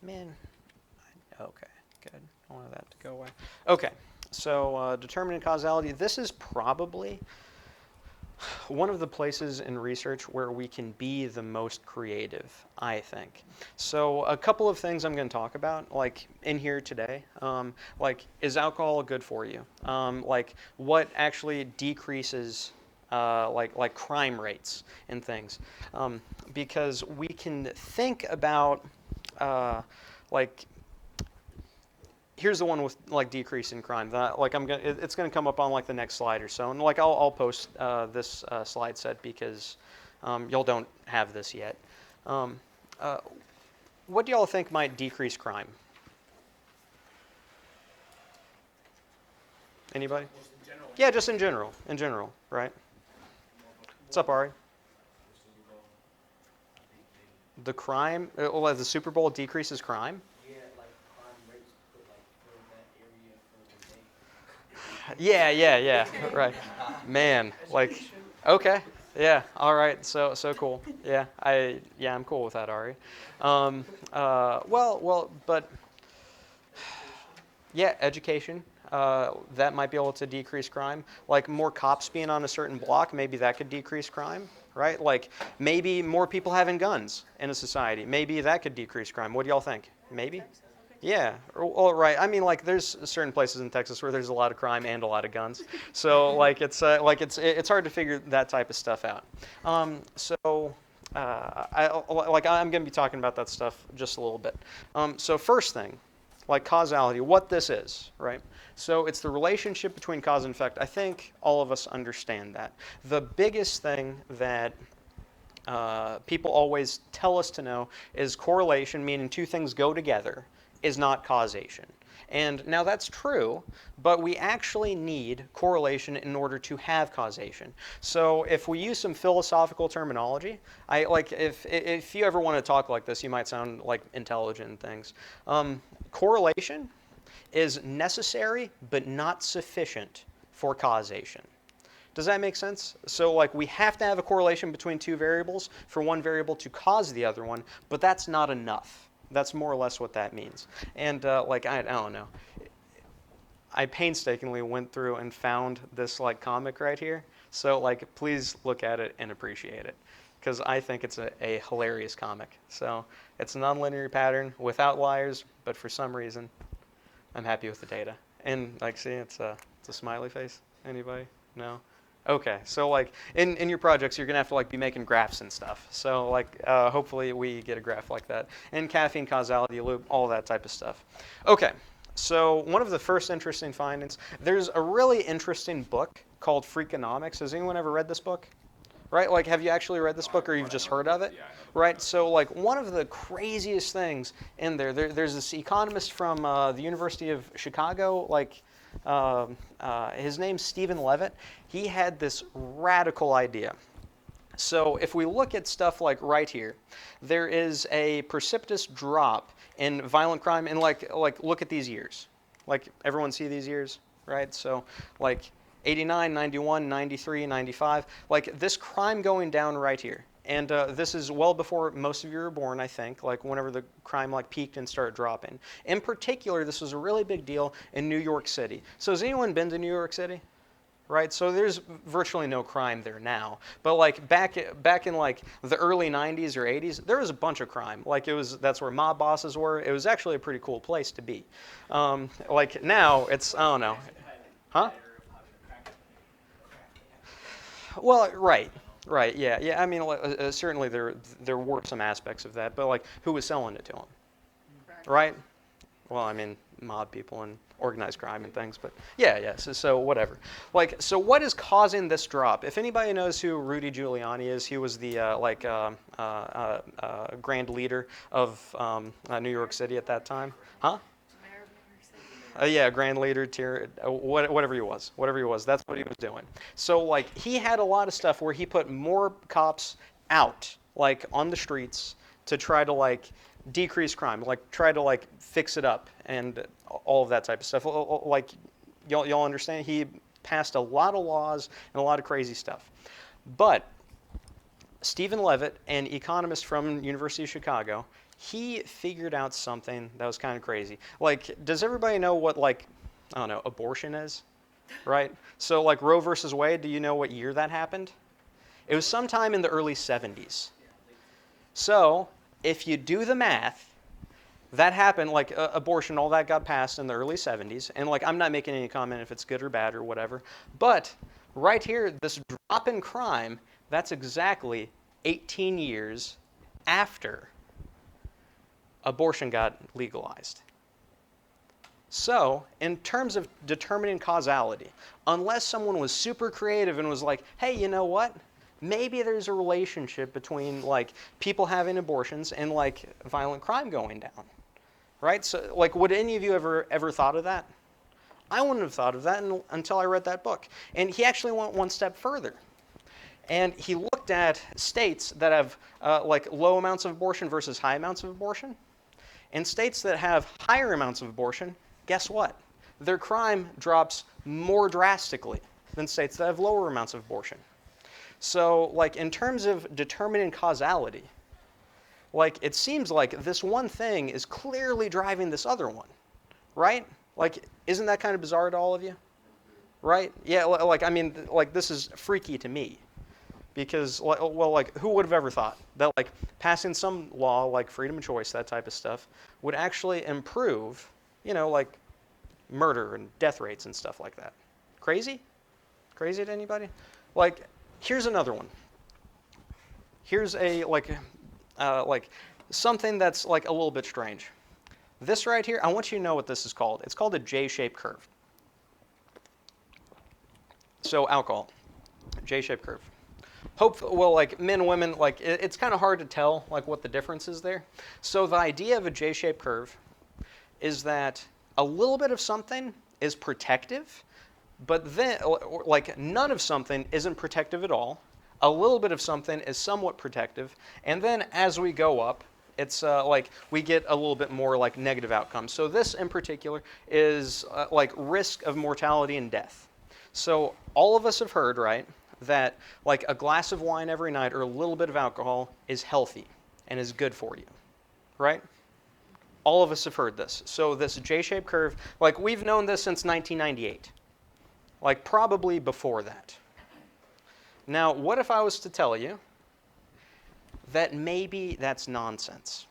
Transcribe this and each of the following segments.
Man, okay, good. I wanted that to go away. Okay, so determining causality. This is probably one of the places in research where we can be the most creative, I think. So a couple of things I'm going to talk about, like in here today, like is alcohol good for you? Like what actually decreases like crime rates and things, because we can think about like here's the one with like decrease in crime. Like it's gonna come up on like the next slide or so, and like I'll post this slide set because y'all don't have this yet. Um, uh, what do y'all think might decrease crime? Anybody? Just in general. Yeah, just in general, right? What's up, Ari? The crime, well, the Super Bowl decreases crime? Yeah, like crime rates could like fill that area for the day. Yeah, right. Man, like, okay, yeah, all right, so cool. Yeah, I'm cool with that, Ari. But yeah, education. That might be able to decrease crime. Like more cops being on a certain block, maybe that could decrease crime, right? Like maybe more people having guns in a society, maybe that could decrease crime. What do y'all think? Maybe? Yeah, well, right. I mean, like, there's certain places in Texas where there's a lot of crime and a lot of guns, so like it's hard to figure that type of stuff out. I'm going to be talking about that stuff just a little bit. So first thing, like causality, what this is, right? So it's the relationship between cause and effect. I think all of us understand that. The biggest thing that people always tell us to know is correlation, meaning two things go together, is not causation. And now that's true, but we actually need correlation in order to have causation. So if we use some philosophical terminology, if you ever want to talk like this, you might sound like intelligent and things. Correlation is necessary but not sufficient for causation. Does that make sense? So like we have to have a correlation between two variables for one variable to cause the other one, but that's not enough. That's more or less what that means. And I don't know. I painstakingly went through and found this like comic right here. So like please look at it and appreciate it, because I think it's a hilarious comic. So it's a nonlinear pattern with outliers, but for some reason I'm happy with the data. And like see, it's a smiley face. Anybody? No? Okay, so like in your projects, you're gonna have to like be making graphs and stuff. So like hopefully we get a graph like that. And caffeine causality loop, all that type of stuff. Okay, so one of the first interesting findings, there's a really interesting book called Freakonomics. Has anyone ever read this book? Right, like have you actually read this book or you've just heard of it? Right, so like one of the craziest things in there's this economist from the University of Chicago, like his name's Stephen Levitt. He had this radical idea. So if we look at stuff like right here, there is a precipitous drop in violent crime, and like look at these years. Like everyone see these years, right? So like 89, 91, 93, 95, like this crime going down right here. And this is well before most of you were born, I think, like whenever the crime like peaked and started dropping. In particular, this was a really big deal in New York City. So has anyone been to New York City? Right, so there's virtually no crime there now, but like back in like the early 90s or 80s, there was a bunch of crime. Like that's where mob bosses were. It was actually a pretty cool place to be. Like now, it's I don't know, huh? Well, right, yeah. I mean, certainly there were some aspects of that, but like who was selling it to them, right? Well, I mean, mob people and organized crime and things, but yeah. So whatever. Like, so what is causing this drop? If anybody knows who Rudy Giuliani is, he was the grand leader of New York City at that time, huh? Yeah, grand leader, whatever he was, that's what he was doing. So like he had a lot of stuff where he put more cops out, like on the streets, to try to like decrease crime, like try to like fix it up and all of that type of stuff. Like y'all understand, he passed a lot of laws and a lot of crazy stuff. But Stephen Levitt, an economist from University of Chicago, he figured out something that was kind of crazy. Like, does everybody know what, like, I don't know, abortion is? Right? So, like, Roe versus Wade, do you know what year that happened? It was sometime in the early 70s. So, if you do the math, that happened, like, abortion, all that got passed in the early 70s. And, like, I'm not making any comment if it's good or bad or whatever. But right here, this drop in crime, that's exactly 18 years after abortion got legalized. So, in terms of determining causality, unless someone was super creative and was like, hey, you know what? Maybe there's a relationship between, like, people having abortions and, like, violent crime going down. Right? So, like, would any of you ever thought of that? I wouldn't have thought of that until I read that book. And he actually went one step further. And he looked at states that have, like, low amounts of abortion versus high amounts of abortion. And states that have higher amounts of abortion, guess what? Their crime drops more drastically than states that have lower amounts of abortion. So, like, in terms of determining causality, like, it seems like this one thing is clearly driving this other one, right? Like, isn't that kind of bizarre to all of you? Right? Yeah, like, I mean, like, this is freaky to me. Because, well, like, who would have ever thought that, like, passing some law, like freedom of choice, that type of stuff, would actually improve, you know, like, murder and death rates and stuff like that? Crazy? Crazy to anybody? Like, here's another one. Here's a, like something that's, like, a little bit strange. This right here, I want you to know what this is called. It's called a J-shaped curve. So alcohol, J-shaped curve. Well, like, men and women, like, it's kind of hard to tell, like, what the difference is there. So the idea of a J-shaped curve is that a little bit of something is protective, but then, like, none of something isn't protective at all. A little bit of something is somewhat protective, and then as we go up, it's like we get a little bit more, like, negative outcomes. So this in particular is like risk of mortality and death. So all of us have heard, right, that, like, a glass of wine every night or a little bit of alcohol is healthy and is good for you, right? All of us have heard this. So this J-shaped curve, like, we've known this since 1998, like, probably before that. Now, what if I was to tell you that maybe that's nonsense?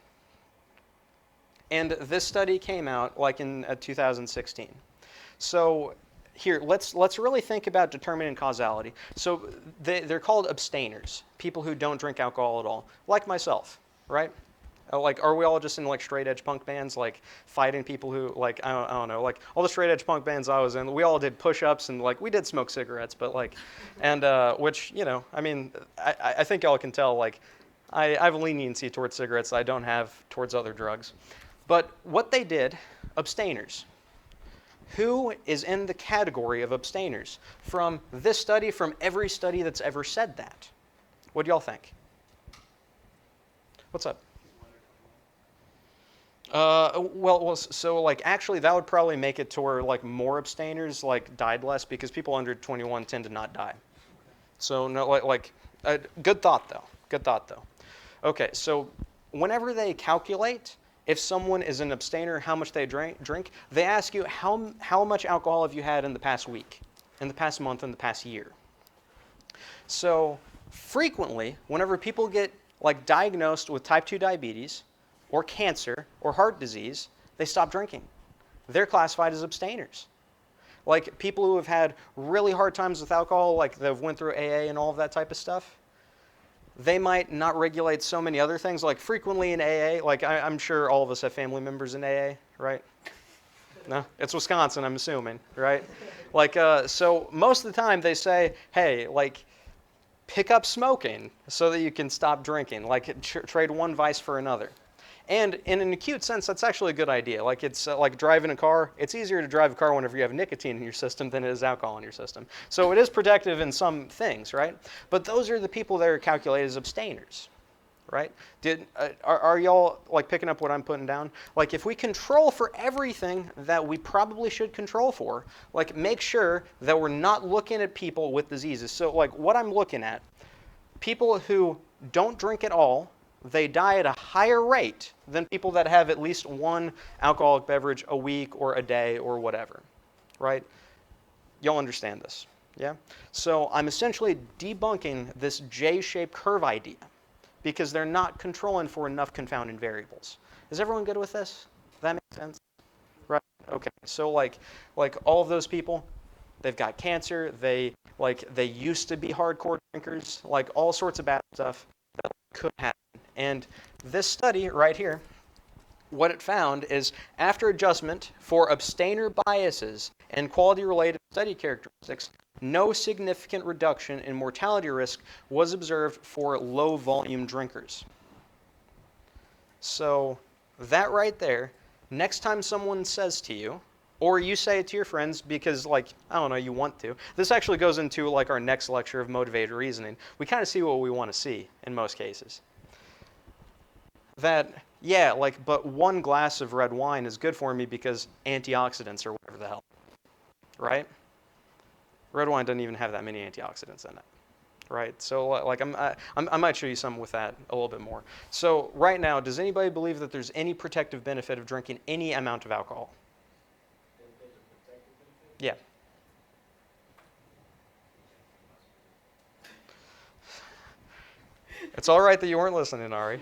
And this study came out, like, in 2016. So here, let's really think about determining causality. So they're called abstainers, people who don't drink alcohol at all, like myself, right? Like, are we all just in, like, straight edge punk bands, like, fighting people who, like, I don't know, like, all the straight edge punk bands I was in, we all did push-ups and, like, we did smoke cigarettes, but, like, and which, you know, I mean, I think y'all can tell, like, I have a leniency towards cigarettes I don't have towards other drugs. But what they did, abstainers. Who is in the category of abstainers? From this study, from every study that's ever said that. What do y'all think? What's up? Well, so, like, actually that would probably make it to where, like, more abstainers, like, died less because people under 21 tend to not die. So, no, good thought though. Good thought though. Okay, so whenever they calculate if someone is an abstainer, how much they drink, they ask you how much alcohol have you had in the past week, in the past month, in the past year. So frequently, whenever people get, like, diagnosed with type 2 diabetes or cancer or heart disease, they stop drinking. They're classified as abstainers. Like, people who have had really hard times with alcohol, like they've went through AA and all of that type of stuff, they might not regulate so many other things. Like, frequently in AA, like, I'm sure all of us have family members in AA, right? No? It's Wisconsin, I'm assuming, right? Like, so most of the time they say, hey, like, pick up smoking so that you can stop drinking. Like, trade one vice for another. And in an acute sense, that's actually a good idea. Like, it's like driving a car. It's easier to drive a car whenever you have nicotine in your system than it is alcohol in your system. So it is protective in some things, right? But those are the people that are calculated as abstainers, right? Are y'all, like, picking up what I'm putting down? Like, if we control for everything that we probably should control for, like, make sure that we're not looking at people with diseases. So, like, what I'm looking at, people who don't drink at all, they die at a higher rate than people that have at least one alcoholic beverage a week or a day or whatever, right? You'll understand this, yeah? So I'm essentially debunking this J-shaped curve idea because they're not controlling for enough confounding variables. Is everyone good with this? Does that make sense? Right? Okay. So like all of those people, they've got cancer, they used to be hardcore drinkers, like all sorts of bad stuff that could happen. And this study right here, what it found is after adjustment for abstainer biases and quality-related study characteristics, no significant reduction in mortality risk was observed for low-volume drinkers. So that right there, next time someone says to you, or you say it to your friends because, like, I don't know, you want to. This actually goes into, like, our next lecture of motivated reasoning. We kind of see what we want to see in most cases. That, yeah, like, but one glass of red wine is good for me because antioxidants or whatever the hell, right? Red wine doesn't even have that many antioxidants in it, right? So, like, I might show you some with that a little bit more. So, right now, does anybody believe that there's any protective benefit of drinking any amount of alcohol? Yeah. It's all right that you weren't listening, Ari,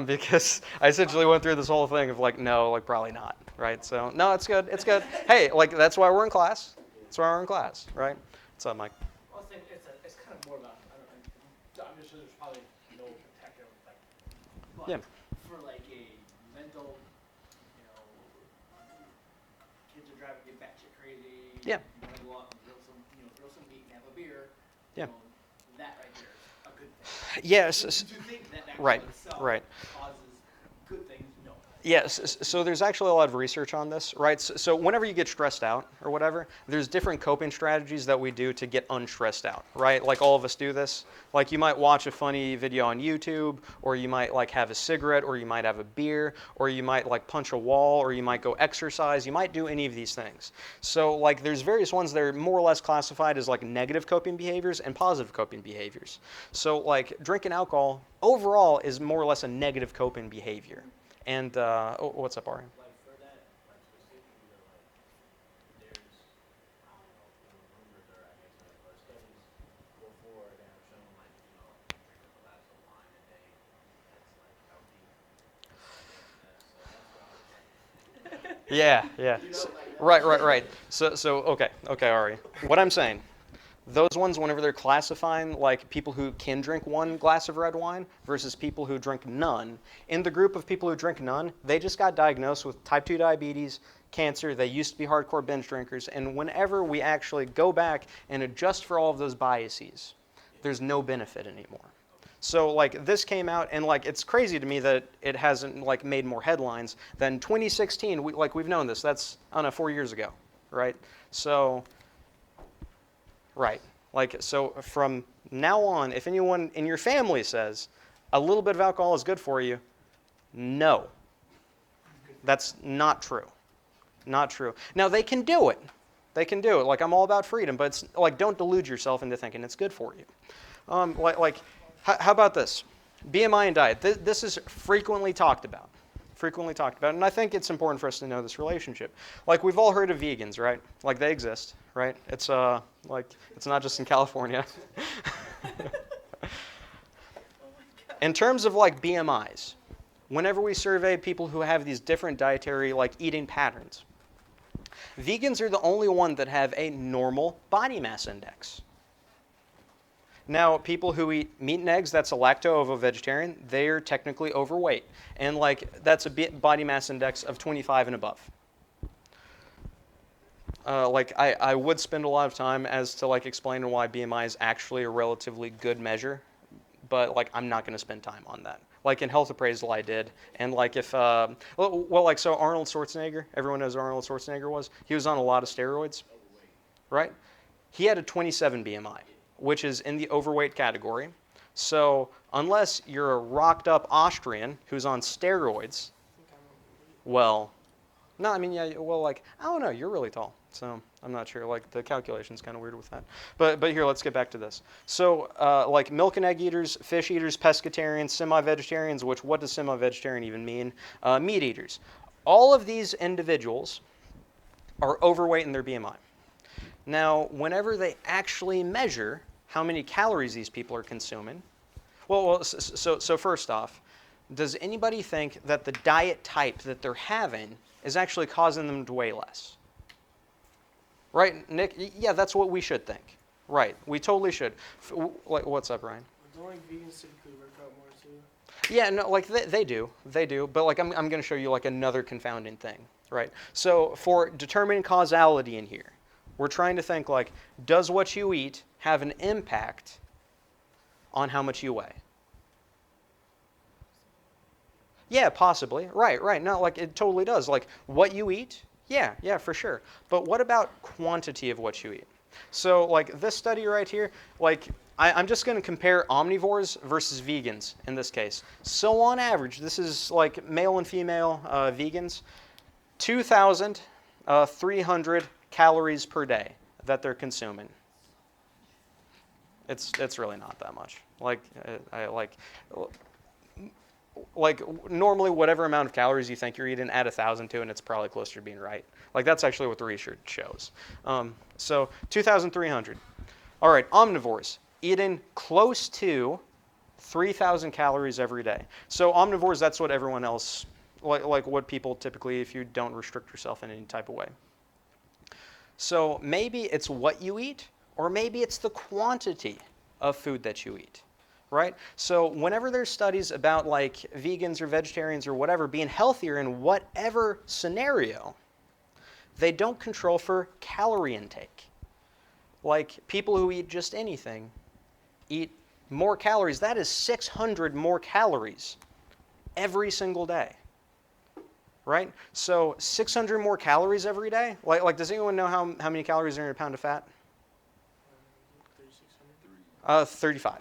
because I essentially went through this whole thing of like, no, like probably not, right? So no, it's good, it's good. Hey, like that's why we're in class. That's why we're in class, right? What's up, Mike? Well, I think it's kind of more about, I'm just sure there's probably no protective, like, but Yeah. for like a mental, kids are driving, get batshit crazy. Yeah. You want to go out and grill some meat and have a beer. Yeah. That right there is a good thing. Yes. To think that Right. itself Right. causes good things, no. Yes, so there's actually a lot of research on this, right? So whenever you get stressed out or whatever, there's different coping strategies that we do to get unstressed out, right? Like all of us do this. Like you might watch a funny video on YouTube, or you might like have a cigarette, or you might have a beer, or you might like punch a wall, or you might go exercise. You might do any of these things. So like there's various ones that are more or less classified as like negative coping behaviors and positive coping behaviors. So like drinking alcohol overall is more or less a negative coping behavior. And what's up, Ari? Like for that, like specifically, like there's, I don't know, rumors or I guess or studies before that have shown like drink a glass of wine a day, that's like healthy. So that's why I was like, Yeah, yeah. Right. So okay, Ari. What I'm saying, those ones, whenever they're classifying like people who can drink one glass of red wine versus people who drink none, in the group of people who drink none, they just got diagnosed with type 2 diabetes, cancer, they used to be hardcore binge drinkers, and whenever we actually go back and adjust for all of those biases, there's no benefit anymore. So like this came out, and like it's crazy to me that it hasn't like made more headlines than 2016. We've known this. That's, I don't know, 4 years ago, right? So. Right. Like, so from now on, if anyone in your family says a little bit of alcohol is good for you, no. That's not true. Not true. Now, they can do it. They can do it. Like, I'm all about freedom, but it's, like, don't delude yourself into thinking it's good for you. How about this? BMI and diet. This is frequently talked about. And I think it's important for us to know this relationship. Like we've all heard of vegans, right? Like they exist, right? It's like it's not just in California. In terms of like BMIs, whenever we survey people who have these different dietary like eating patterns, vegans are the only one that have a normal body mass index. Now, people who eat meat and eggs, that's a lacto-ovo-vegetarian, they're technically overweight. And like that's a body mass index of 25 and above. I would spend a lot of time as to like explaining why BMI is actually a relatively good measure, but like I'm not going to spend time on that. Like in health appraisal I did, and like if, so Arnold Schwarzenegger, everyone knows who Arnold Schwarzenegger was. He was on a lot of steroids, right? He had a 27 BMI. Which is in the overweight category. So unless you're a rocked up Austrian who's on steroids, well, no, I mean, yeah, well, like, I don't know, you're really tall. So I'm not sure. Like the calculation's kind of weird with that. But here, let's get back to this. So like milk and egg eaters, fish eaters, pescatarians, semi-vegetarians. Which what does semi-vegetarian even mean? Meat eaters. All of these individuals are overweight in their BMI. Now, whenever they actually measure how many calories these people are consuming, so first off, does anybody think that the diet type that they're having is actually causing them to weigh less? Right, Nick? Yeah, that's what we should think. Right, we totally should. What's up, Ryan? Don't like vegans typically work out more too? Yeah, no, like they do, but like I'm going to show you like another confounding thing, right? So for determining causality in here, we're trying to think like, does what you eat have an impact on how much you weigh? Yeah, possibly. Right. No, like it totally does. Like what you eat, yeah, for sure. But what about quantity of what you eat? So like this study right here, like I'm just going to compare omnivores versus vegans in this case. So on average, this is like male and female vegans, 2,300 calories per day that they're consuming. It's really not that much. Like normally whatever amount of calories you think you're eating, add 1,000 to it, and it's probably closer to being right. Like that's actually what the research shows. So 2,300. All right, omnivores eating close to 3,000 calories every day. So omnivores, that's what everyone else, like what people typically, if you don't restrict yourself in any type of way. So maybe it's what you eat, or maybe it's the quantity of food that you eat. Right? So whenever there's studies about like vegans or vegetarians or whatever being healthier in whatever scenario, they don't control for calorie intake. Like people who eat just anything eat more calories. That is 600 more calories every single day. Right? So 600 more calories every day? Like does anyone know how many calories are in a pound of fat? 35.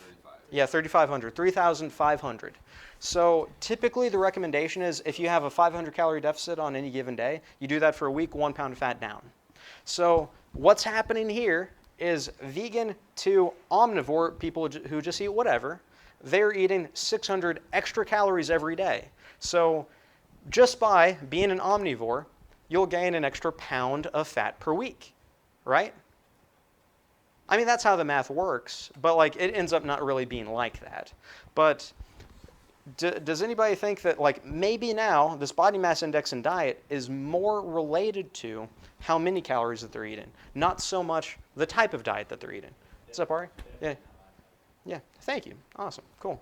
Yeah, 3,500, 3,500. So typically the recommendation is if you have a 500 calorie deficit on any given day, you do that for a week, 1 pound of fat down. So what's happening here is vegan to omnivore, people who just eat whatever, they're eating 600 extra calories every day. So just by being an omnivore, you'll gain an extra pound of fat per week, right? I mean, that's how the math works, but like it ends up not really being like that. But does anybody think that like maybe now this body mass index and diet is more related to how many calories that they're eating, not so much the type of diet that they're eating? What's up, Ari? Yeah, thank you. Awesome, cool.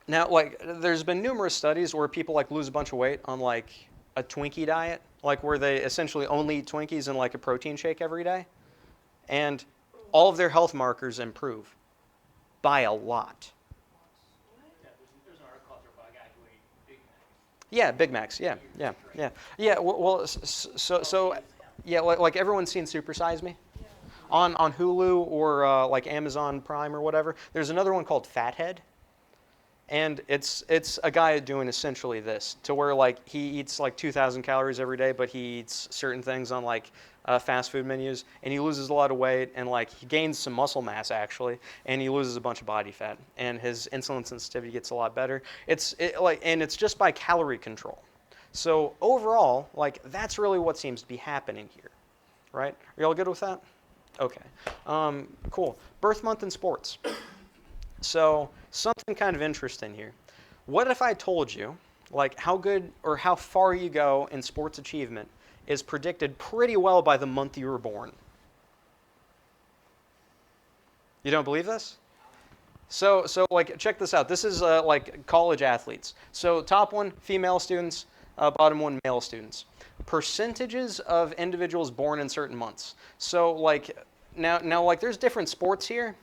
Now, like there's been numerous studies where people like lose a bunch of weight on like a Twinkie diet, like where they essentially only eat Twinkies and like a protein shake every day. And all of their health markers improve by a lot. Yeah, there's an article out there about a guy who ate Big Macs. Yeah, Big Macs. Yeah. Well, so yeah, like everyone's seen Super Size Me on Hulu or like Amazon Prime or whatever. There's another one called Fathead. And it's a guy doing essentially this, to where like he eats like 2,000 calories every day, but he eats certain things on like fast food menus, and he loses a lot of weight, and like he gains some muscle mass actually, and he loses a bunch of body fat, and his insulin sensitivity gets a lot better. And it's just by calorie control. So overall, like that's really what seems to be happening here, right? Are y'all good with that? Okay, cool. Birth month in sports. So something kind of interesting here. What if I told you like how good or how far you go in sports achievement is predicted pretty well by the month you were born? You don't believe this? So like check this out. This is like college athletes. So top one, female students. Bottom one, male students. Percentages of individuals born in certain months. So like now like there's different sports here.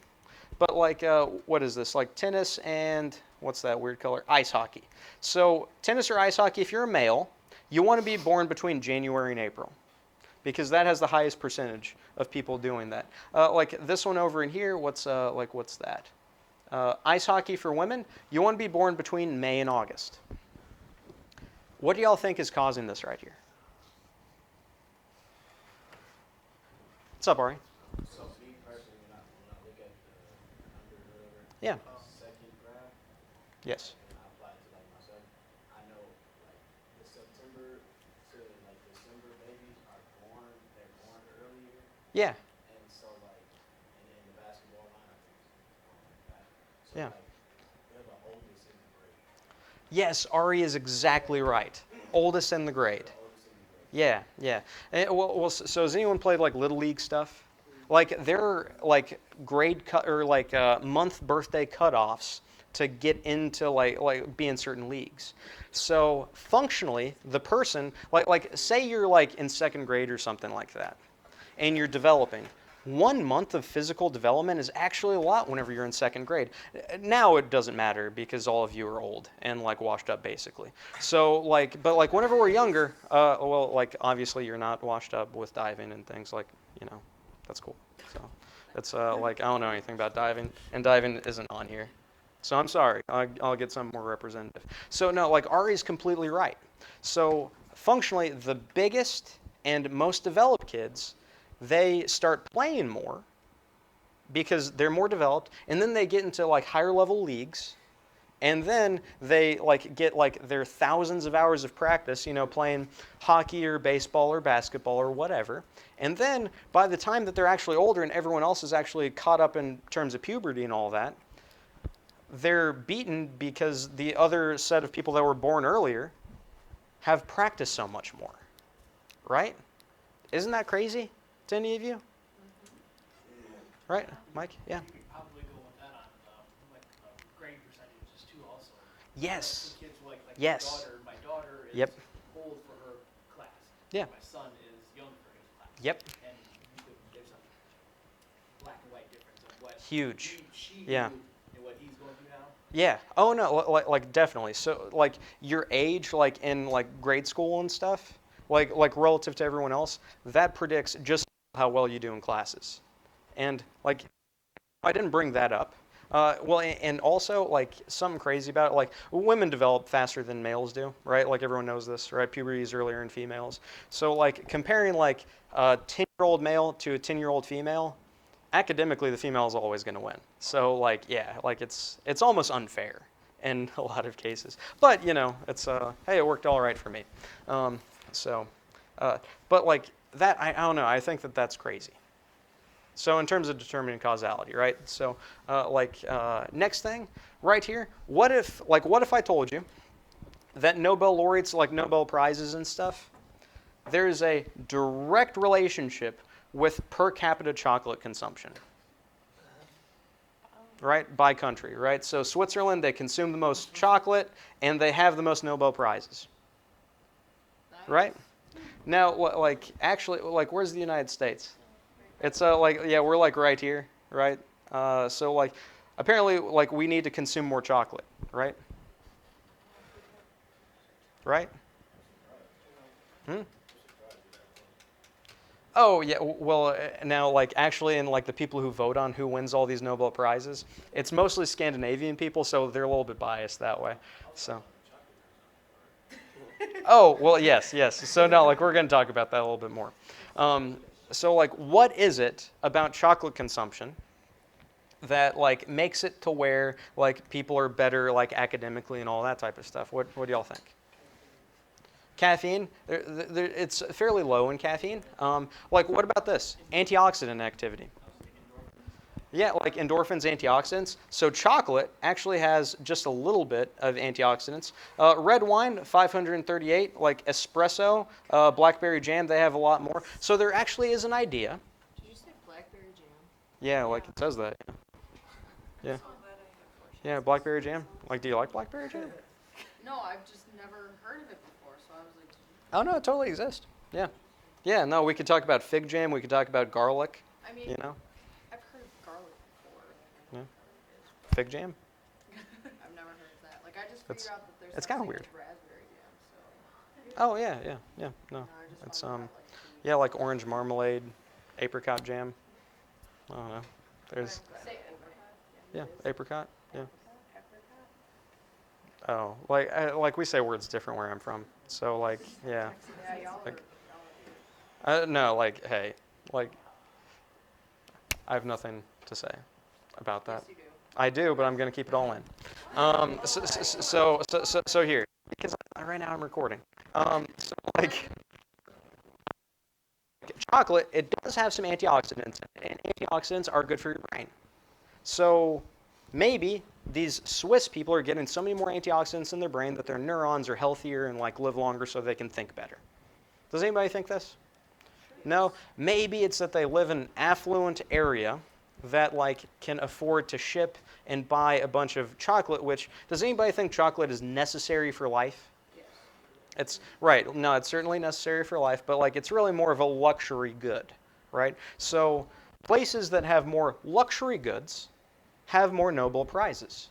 But like, what is this? Like tennis and what's that weird color? Ice hockey. So tennis or ice hockey, if you're a male, you want to be born between January and April, because that has the highest percentage of people doing that. Like this one over in here, what's that? Ice hockey for women, you want to be born between May and August. What do y'all think is causing this right here? What's up, Ari? So me personally, when I look at the under or whatever, Yeah. second graph, Yes. and I apply it to like myself, I know like the September to like December babies are born, they're born earlier, Yeah. and so like, and in the basketball line, I think it's like that. So Yeah. like, they're the oldest in the grade. Yes, Ari is exactly right. Oldest in the grade. They're the oldest in the grade. Yeah, yeah. So has anyone played like little league stuff? Like they're like grade cut or like month birthday cutoffs to get into like be in certain leagues. So functionally, the person like say you're like in second grade or something like that, and you're developing. 1 month of physical development is actually a lot whenever you're in second grade. Now it doesn't matter because all of you are old and like washed up basically. So like, but like whenever we're younger, well, like obviously you're not washed up with diving and things like, that's cool. So that's like I don't know anything about diving, and diving isn't on here. So I'm sorry. I'll get something more representative. So no, like Ari's completely right. So functionally, the biggest and most developed kids, they start playing more because they're more developed, and then they get into like higher level leagues, and then they like get like their thousands of hours of practice, playing hockey or baseball or basketball or whatever. And then by the time that they're actually older and everyone else is actually caught up in terms of puberty and all that, they're beaten because the other set of people that were born earlier have practiced so much more, right? Isn't that crazy to any of you? Right, Mike? Yeah. You could probably go with that on like grade percentages too. Also, Yes. some kids like Yes. my daughter is Yep. old for her class. Yeah. My son is young for his class. Yep. And there's a black and white difference of what Huge. she Yeah. knew and what he's going through now. Yeah. Oh no, like definitely. So like your age, like in like grade school and stuff, like relative to everyone else, that predicts just how well you do in classes. And like I didn't bring that up. Well, and also like something crazy about it, like women develop faster than males do, right? Like everyone knows this, right? Puberty is earlier in females. So like comparing like a 10-year-old male to a 10-year-old female, academically the female is always going to win. So like yeah, like it's almost unfair in a lot of cases. But it's hey, it worked all right for me. So, but like that, I don't know. I think that that's crazy. So in terms of determining causality, right? So next thing, right here, what if I told you that Nobel laureates, like Nobel Prizes and stuff, there's a direct relationship with per capita chocolate consumption, right? By country, right? So Switzerland, they consume the most chocolate, and they have the most Nobel Prizes, right? Now, actually, where's the United States? It's we're like right here, right? So like apparently like we need to consume more chocolate, right? Right? Hmm? Oh yeah. Well, now like actually, in like the people who vote on who wins all these Nobel Prizes, it's mostly Scandinavian people, so they're a little bit biased that way. So. Oh well, yes, yes. So no, like we're going to talk about that a little bit more. So like, what is it about chocolate consumption that like makes it to where like people are better like academically and all that type of stuff? What do y'all think? Caffeine, it's fairly low in caffeine. Like what about this? Antioxidant activity. Yeah, like endorphins, antioxidants. So chocolate actually has just a little bit of antioxidants. Red wine, 538. Like espresso, blackberry jam, they have a lot more. So there actually is an idea. Did you say blackberry jam? Yeah, like it says that. Yeah. Yeah, blackberry jam. Like, do you like blackberry jam? No, I've just never heard of it before, so I was like, Oh no, it totally exists. Yeah. Yeah. No, we could talk about fig jam. We could talk about garlic. I mean, You know, I've heard of garlic before. Yeah. Fig jam. I've never heard of that. Like, I just It's- figured out that there's it's kinda something weird. with raspberry jam, so. Oh yeah, yeah, yeah. No, No, I just it's found out, yeah, like orange marmalade, apricot jam. I don't know. There's Say yeah, apricot. Yeah. apricot? Oh, like we say words different where I'm from. So like yeah, Yeah, y'all Like- are. no, like hey, like I have nothing to say about that. Yes, you do. I do, but I'm going to keep it all in. So here, because right now I'm recording. So like chocolate, it does have some antioxidants, and antioxidants are good for your brain. So maybe these Swiss people are getting so many more antioxidants in their brain that their neurons are healthier and like live longer so they can think better. Does anybody think this? No, maybe it's that they live in an affluent area that like can afford to ship and buy a bunch of chocolate, which does anybody think chocolate is necessary for life? Yes. It's right. No, it's certainly necessary for life, but like it's really more of a luxury good, right? So places that have more luxury goods have more Nobel Prizes,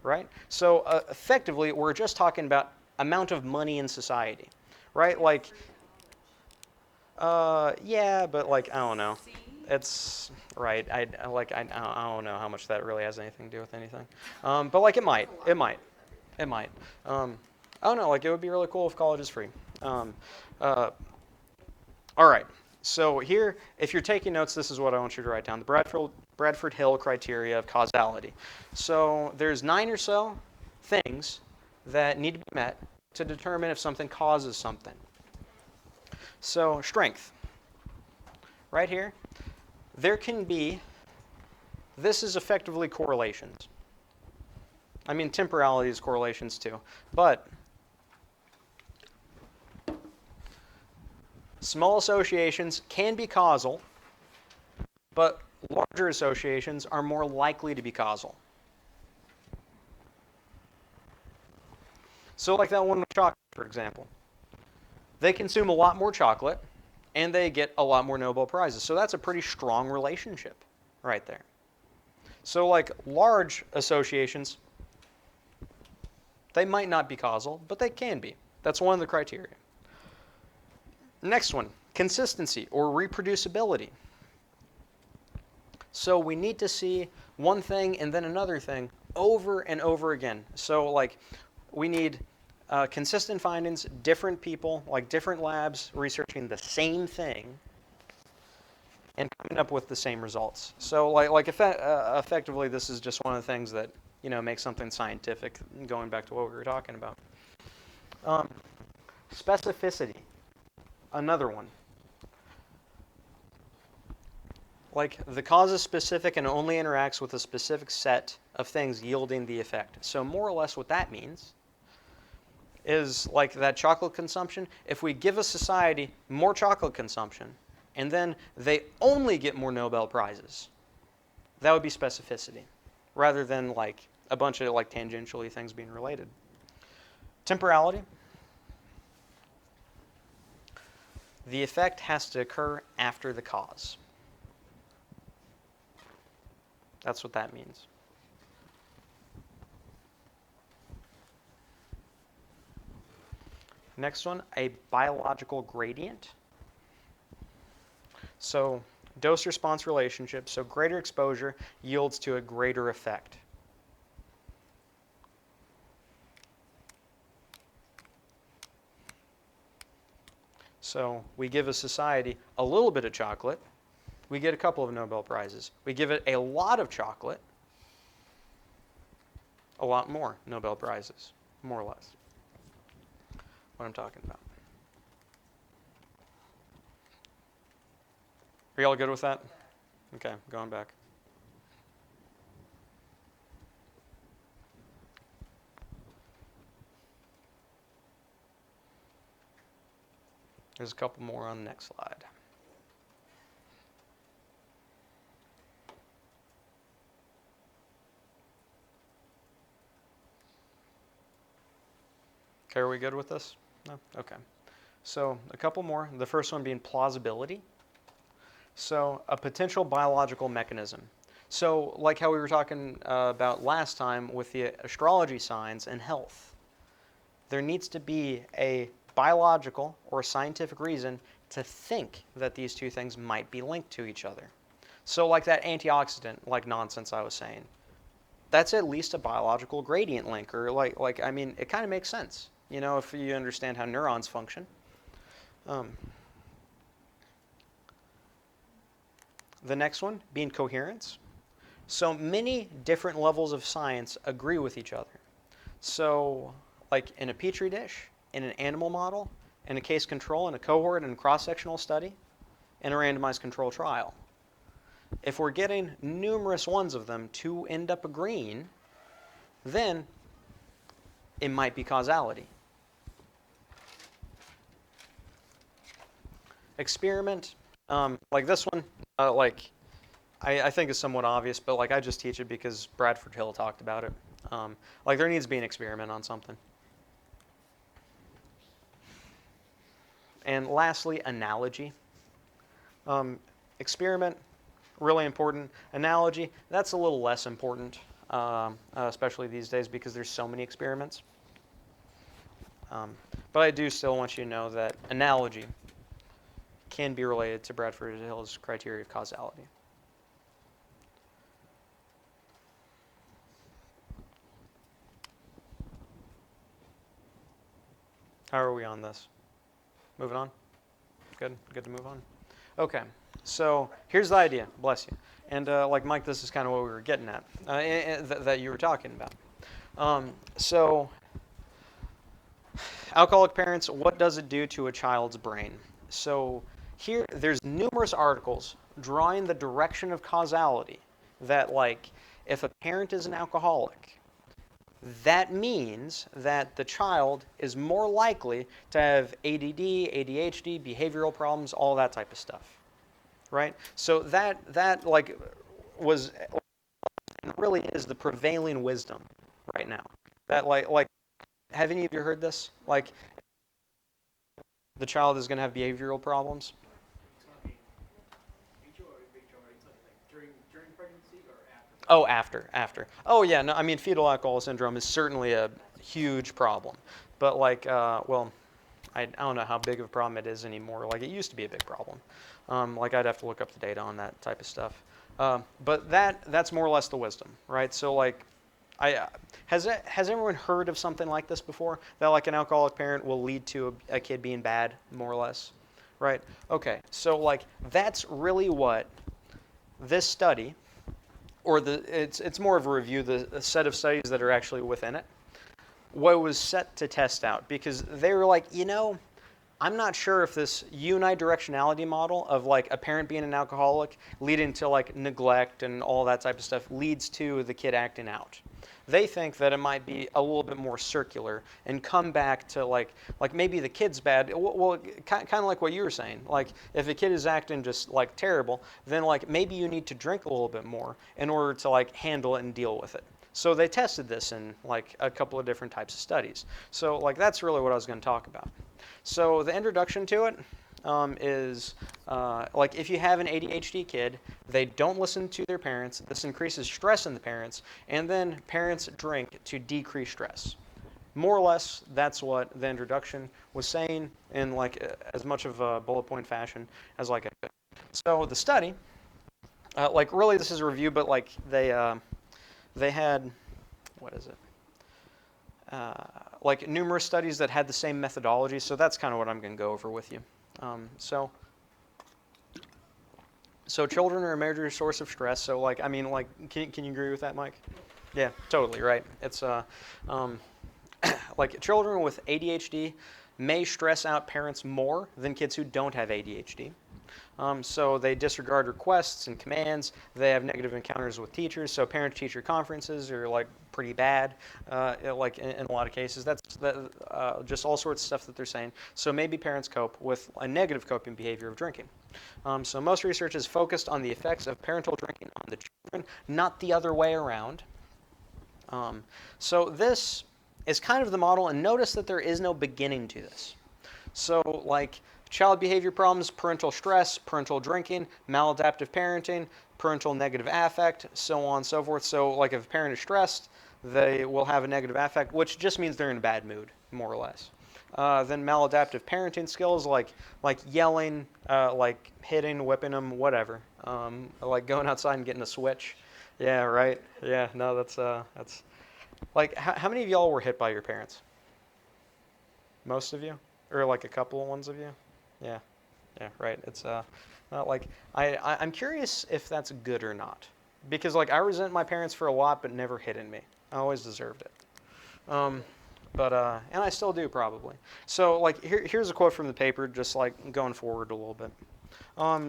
right? So effectively, we're just talking about amount of money in society, right? Like yeah, but like I don't know. See? It's right. I don't know how much that really has anything to do with anything. But like it might. It might. It might. I don't know. Like it would be really cool if college is free. Um, uh, all right. So here, if you're taking notes, this is what I want you to write down: the Bradford Hill criteria of causality. So there's 9 or so things that need to be met to determine if something causes something. So strength. Right here, there can be, this is effectively correlations. I mean, temporality is correlations too. But small associations can be causal, but larger associations are more likely to be causal. So like that one with chocolate, for example. They consume a lot more chocolate, and they get a lot more Nobel Prizes. So that's a pretty strong relationship right there. So like large associations, they might not be causal, but they can be. That's one of the criteria. Next one, consistency or reproducibility. So we need to see one thing and then another thing over and over again. So like we need consistent findings, different people, like different labs researching the same thing and coming up with the same results. So effectively, this is just one of the things that makes something scientific, going back to what we were talking about. Specificity, another one. Like the cause is specific and only interacts with a specific set of things yielding the effect. So more or less what that means is like that chocolate consumption. If we give a society more chocolate consumption and then they only get more Nobel Prizes, that would be specificity rather than like a bunch of like tangentially things being related. Temporality. The effect has to occur after the cause. That's what that means. Next one, a biological gradient. So dose-response relationship, so greater exposure yields to a greater effect. So we give a society a little bit of chocolate, we get a couple of Nobel Prizes. We give it a lot of chocolate, a lot more Nobel Prizes, more or less. What I'm talking about. Are y'all good with that? Okay, going back. There's a couple more on the next slide. Okay, are we good with this? No? Okay. So a couple more. The first one being plausibility. So a potential biological mechanism. So like how we were talking about last time with the astrology signs and health, there needs to be a biological or scientific reason to think that these two things might be linked to each other. So like that antioxidant like nonsense I was saying, that's at least a biological gradient link, or like I mean, it kind of makes sense, if you understand how neurons function. The next one being coherence. So many different levels of science agree with each other. So, like in a petri dish, in an animal model, in a case control, in a cohort, in a cross-sectional study, in a randomized control trial. If we're getting numerous ones of them to end up agreeing, then it might be causality. Experiment, like this one, I think is somewhat obvious, but like I just teach it because Bradford Hill talked about it. Like there needs to be an experiment on something. And lastly, analogy. Experiment, really important. Analogy, that's a little less important, especially these days because there's so many experiments. But I do still want you to know that analogy can be related to Bradford Hill's criteria of causality. How are we on this? Moving on? Good to move on? Okay, so here's the idea, bless you. And like Mike, this is kind of what we were getting at, that you were talking about. So alcoholic parents, what does it do to a child's brain? So here, there's numerous articles drawing the direction of causality that like, if a parent is an alcoholic, that means that the child is more likely to have ADD, ADHD, behavioral problems, all that type of stuff, right? So that like was really is the prevailing wisdom right now. That like have any of you heard this? Like the child is going to have behavioral problems. During pregnancy or after? Oh, after. Oh, yeah. No, I mean, fetal alcohol syndrome is certainly a huge problem. But like, well, I don't know how big of a problem it is anymore. Like it used to be a big problem. Like I'd have to look up the data on that type of stuff. But that's more or less the wisdom, right? So like, has everyone heard of something like this before? That like an alcoholic parent will lead to a kid being bad, more or less, right? Okay, so like that's really what this study, or it's more of a review, the set of studies that are actually within it, what was set to test out, because they were like, I'm not sure if this unidirectionality model of like a parent being an alcoholic leading to like neglect and all that type of stuff leads to the kid acting out. They think that it might be a little bit more circular and come back to like maybe the kid's bad. Well, kind of like what you were saying. Like if a kid is acting just like terrible, then like maybe you need to drink a little bit more in order to like handle it and deal with it. So they tested this in like a couple of different types of studies. So like that's really what I was going to talk about. So the introduction to it is like if you have an ADHD kid, they don't listen to their parents. This increases stress in the parents, and then parents drink to decrease stress. More or less, that's what the introduction was saying in like as much of a bullet point fashion as like I could. So the study, like really this is a review, but like they had, what is it? Like numerous studies that had the same methodology, so that's kind of what I'm going to go over with you. So children are a major source of stress. So like, I mean, like, can you agree with that, Mike? Yeah, totally, right. It's like children with ADHD may stress out parents more than kids who don't have ADHD. So they disregard requests and commands. They have negative encounters with teachers. So parent-teacher conferences are like pretty bad, like in a lot of cases. That's just all sorts of stuff that they're saying. So maybe parents cope with a negative coping behavior of drinking. So most research is focused on the effects of parental drinking on the children, not the other way around. So this is kind of the model, and notice that there is no beginning to this. So like child behavior problems, parental stress, parental drinking, maladaptive parenting, parental negative affect, so on and so forth. So like if a parent is stressed, they will have a negative affect, which just means they're in a bad mood, more or less. Then maladaptive parenting skills like yelling, like hitting, whipping them, whatever. Like going outside and getting a switch. Yeah, right. Yeah, no, that's like how many of y'all were hit by your parents? Most of you, or like a couple of ones of you? Yeah. Yeah, right. It's like I'm curious if that's good or not, because like I resent my parents for a lot, but never hitting me. I always deserved it. Um, but and I still do probably. So like here's a quote from the paper, just like going forward a little bit.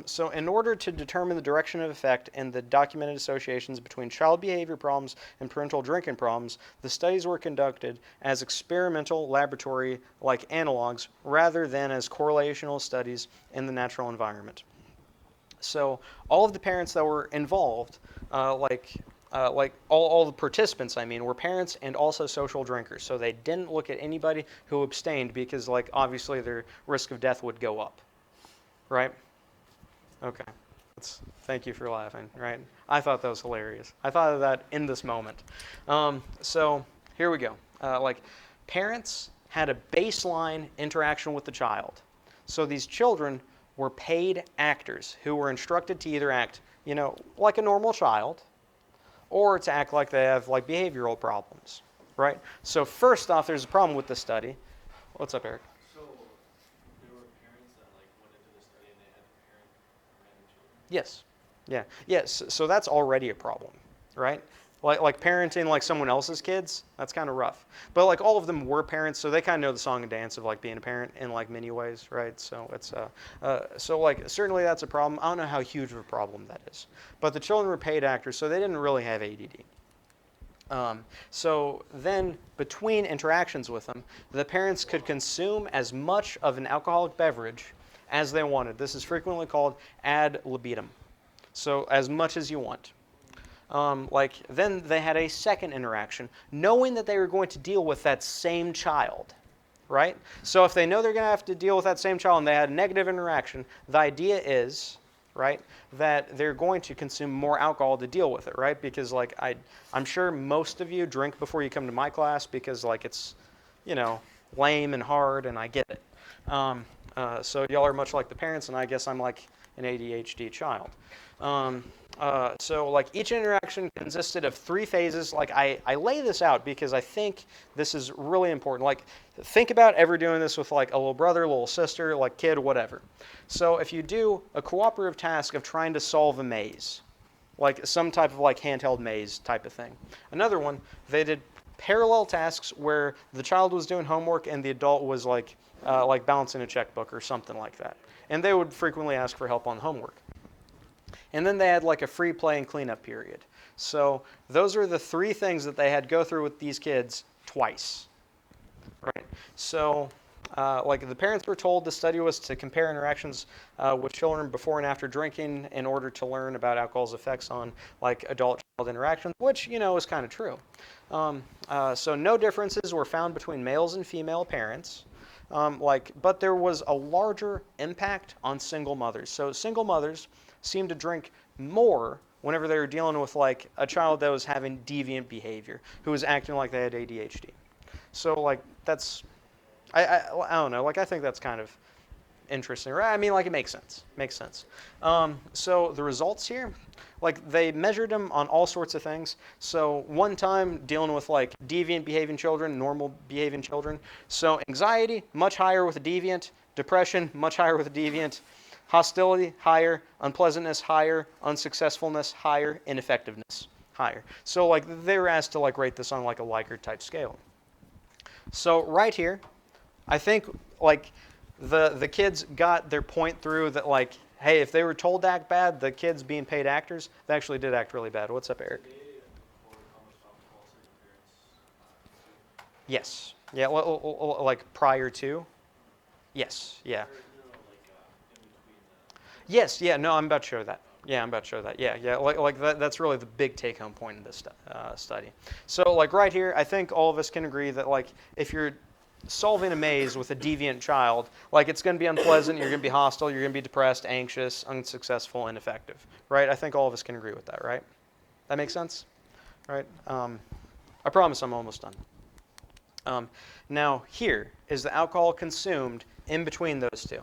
So in order to determine the direction of effect and the documented associations between child behavior problems and parental drinking problems, the studies were conducted as experimental laboratory-like analogs rather than as correlational studies in the natural environment. So all of the parents that were involved, like all the participants, I mean, were parents and also social drinkers. So they didn't look at anybody who abstained because, like, obviously their risk of death would go up, right? Okay. Thank you for laughing, right? I thought that was hilarious. I thought of that in this moment. So here we go. Like, parents had a baseline interaction with the child. So these children were paid actors who were instructed to either act, like a normal child, or to act like they have like behavioral problems, right? So first off, there's a problem with the study. What's up, Eric? So there were parents that like went into the study and they had to parent random children. Yes. Yeah. Yes. So that's already a problem, right? Like parenting like someone else's kids, that's kind of rough. But like all of them were parents, so they kind of know the song and dance of like being a parent in like many ways, right? So it's so like certainly that's a problem. I don't know how huge of a problem that is, but the children were paid actors, so they didn't really have ADD. So then between interactions with them, the parents could consume as much of an alcoholic beverage as they wanted. This is frequently called ad libitum. So as much as you want. Then they had a second interaction, knowing that they were going to deal with that same child, right? So if they know they're going to have to deal with that same child and they had a negative interaction, the idea is, right, that they're going to consume more alcohol to deal with it, right? Because like I'm sure most of you drink before you come to my class because like it's, lame and hard, and I get it. So y'all are much like the parents, and I guess I'm like an ADHD child. So like each interaction consisted of 3 phases. Like I lay this out because I think this is really important. Like think about ever doing this with like a little brother, little sister, like kid, whatever. So if you do a cooperative task of trying to solve a maze, like some type of like handheld maze type of thing. Another one, they did parallel tasks where the child was doing homework and the adult was like balancing a checkbook or something like that. And they would frequently ask for help on homework. And then they had like a free play and cleanup period. So those are the 3 things that they had to go through with these kids twice, right? So like the parents were told the study was to compare interactions with children before and after drinking in order to learn about alcohol's effects on like adult-child interactions, which, is kind of true. So no differences were found between males and female parents. But there was a larger impact on single mothers. So single mothers seemed to drink more whenever they were dealing with like a child that was having deviant behavior, who was acting like they had ADHD. So like that's, I don't know, like I think that's kind of interesting, right? I mean, like it makes sense. Makes sense. So the results here, like they measured them on all sorts of things. So one time dealing with like deviant behaving children, normal behaving children. So anxiety, much higher with a deviant. Depression, much higher with a deviant. Hostility, higher. Unpleasantness, higher. Unsuccessfulness, higher. Ineffectiveness, higher. So like they were asked to like rate this on like a Likert type scale. So right here, I think like the kids got their point through that like, hey, if they were told to act bad, the kids being paid actors, they actually did act really bad. What's up, Eric? Did they record how much alcohol certain parents Yes. Yeah, like prior to? Yes, yeah. or no, like in between the Yes, yeah, no, I'm about to show that. Yeah, I'm about to show that. Yeah, yeah, like that's really the big take-home point of this study. So like right here, I think all of us can agree that like if you're solving a maze with a deviant child, like it's going to be unpleasant, you're going to be hostile, you're going to be depressed, anxious, unsuccessful, ineffective, right? I think all of us can agree with that, right? That makes sense, right? I promise I'm almost done. Now here is the alcohol consumed in between those two.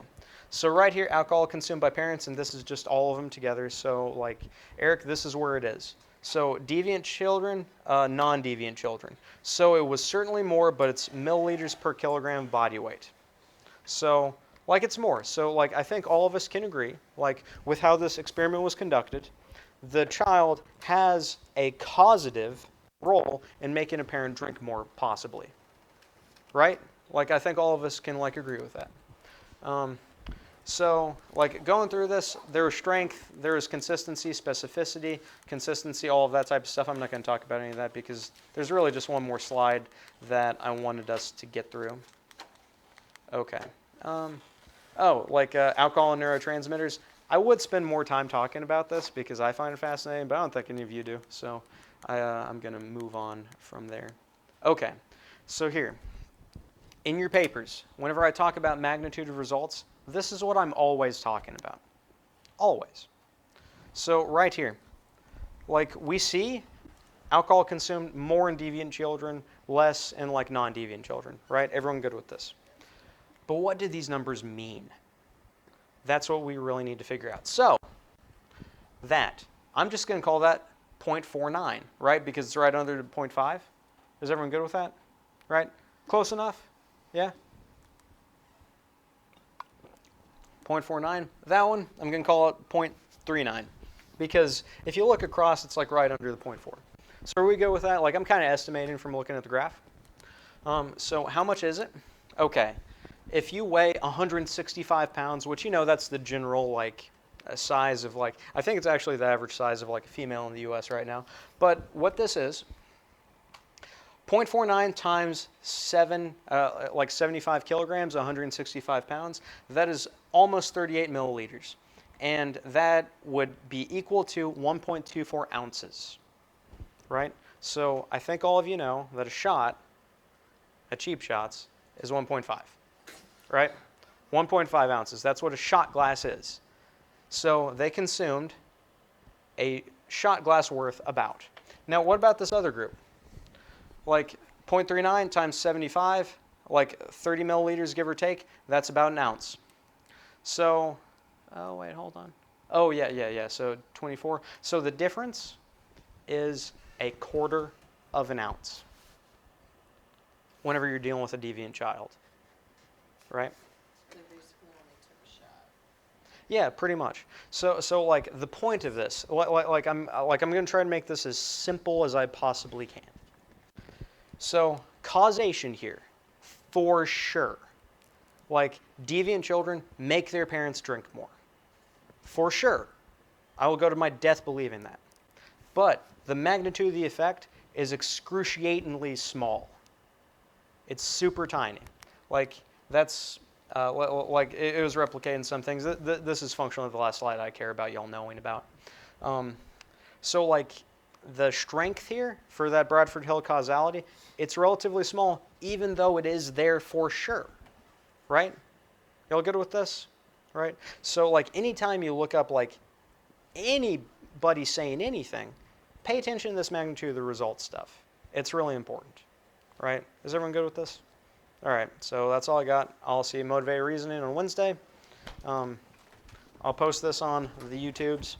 So right here, alcohol consumed by parents, and this is just all of them together. So like, Eric, this is where it is. So deviant children, non-deviant children. So it was certainly more, but it's milliliters per kilogram body weight. So Like it's more. So like I think all of us can agree, like with how this experiment was conducted, the child has a causative role in making a parent drink more, possibly. Right? Like I think all of us can like agree with that. So like going through this, there was strength, there was consistency, specificity, consistency, all of that type of stuff. I'm not going to talk about any of that because there's really just one more slide that I wanted us to get through. Okay. Alcohol and neurotransmitters. I would spend more time talking about this because I find it fascinating, but I don't think any of you do. So I'm going to move on from there. Okay. So here, in your papers, whenever I talk about magnitude of results, this is what I'm always talking about. Always. So right here, like we see alcohol consumed more in deviant children, less in like non-deviant children, right? Everyone good with this. But what do these numbers mean? That's what we really need to figure out. So I'm just going to call that 0.49, right? Because it's right under 0.5. Is everyone good with that? Right? Close enough? Yeah? 0.49. That one, I'm going to call it 0.39. Because if you look across, it's like right under the 0.4. So where we go with that, like I'm kind of estimating from looking at the graph. So how much is it? Okay. If you weigh 165 pounds, which you know that's the general like size of like, I think it's actually the average size of like a female in the US right now. But what this is, 0.49 times 75 kilograms, 165 pounds, that is almost 38 milliliters. And that would be equal to 1.24 ounces, right? So I think all of you know that a cheap shots, is 1.5, right? 1.5 ounces, that's what a shot glass is. So they consumed a shot glass worth about. Now what about this other group? Like 0.39 times 75, like 30 milliliters give or take, that's about an ounce. So, oh wait, hold on. Oh yeah, so 24. So the difference is a quarter of an ounce whenever you're dealing with a deviant child, right? They basically only took a shot. Yeah, pretty much. So like the point of this, like I'm going to try to make this as simple as I possibly can. So causation here, for sure. Like deviant children make their parents drink more. For sure. I will go to my death believing that. But the magnitude of the effect is excruciatingly small. It's super tiny. Like that's, like it was replicating some things. This is functionally the last slide I care about y'all knowing about. So like the strength here for that Bradford Hill causality, it's relatively small, even though it is there for sure, right? Y'all good with this, right? So like anytime you look up like anybody saying anything, pay attention to this magnitude of the result stuff. It's really important, right? Is everyone good with this? All right, so that's all I got. I'll see Motivated Reasoning on Wednesday. I'll post this on the YouTubes.